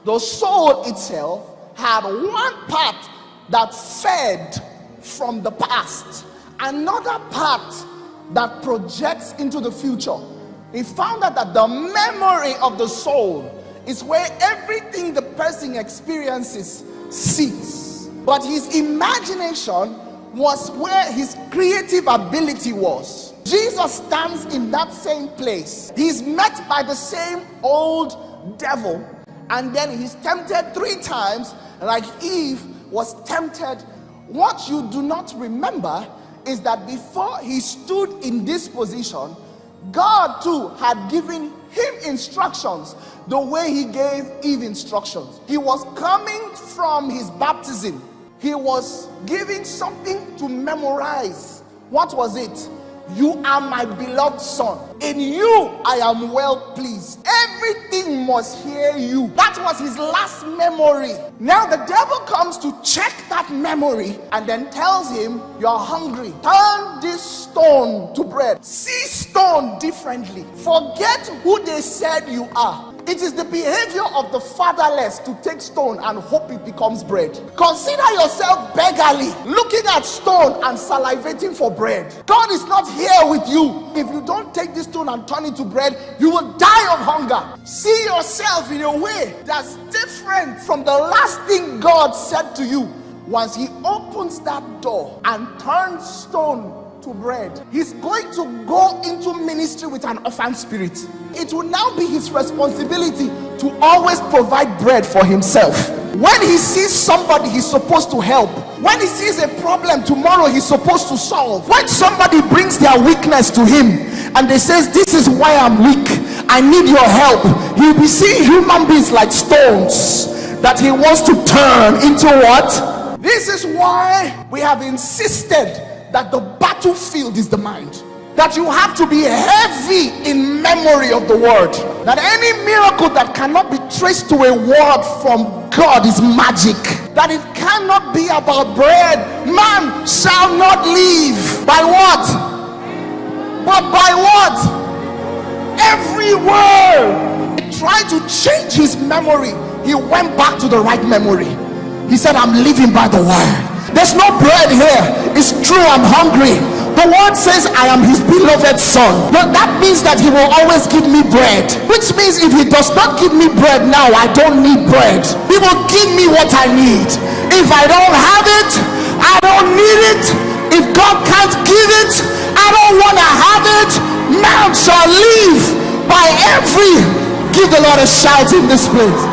The soul itself had one part that fed from the past, another part that projects into the future. He found out that the memory of the soul is where everything the person experiences sits, but his imagination was where his creative ability was. Jesus stands in that same place. He's met by the same old devil, and then he's tempted 3 times like Eve was tempted. What you do not remember is that before he stood in this position, God too had given him instructions the way he gave Eve instructions. He was coming from his baptism. He was giving something to memorize. What was it? You are my beloved son. In you I am well pleased. Everything must hear you. That was his last memory. Now the devil comes to check that memory and then tells him, you're hungry. Turn this stone to bread. See stone differently. Forget who they said you are. It is the behavior of the fatherless to take stone and hope it becomes bread. Consider yourself beggarly, looking at stone and salivating for bread. God is not here with you. If you don't take this stone and turn it to bread, you will die of hunger. See yourself in a way that's different from the last thing God said to you. Once he opens that door and turns stone to bread, he's going to go into ministry with an orphan spirit. It will now be his responsibility to always provide bread for himself. When he sees somebody he's supposed to help, when he sees a problem tomorrow he's supposed to solve, when somebody brings their weakness to him and they says, this is why I'm weak, I need your help, he'll be seeing human beings like stones that he wants to turn into what? This is why we have insisted that the battlefield is the mind. That you have to be heavy in memory of the word. That any miracle that cannot be traced to a word from God is magic. That it cannot be about bread. Man shall not live by what? But by what? Every word. He tried to change his memory. He went back to the right memory. He said, I'm living by the word. There's no bread here. It's true, I'm hungry. The word says I am his beloved son. But that means that he will always give me bread. Which means if he does not give me bread now, I don't need bread. He will give me what I need. If I don't have it, I don't need it. If God can't give it, I don't want to have it. Man shall live by every. Give the Lord a shout in this place.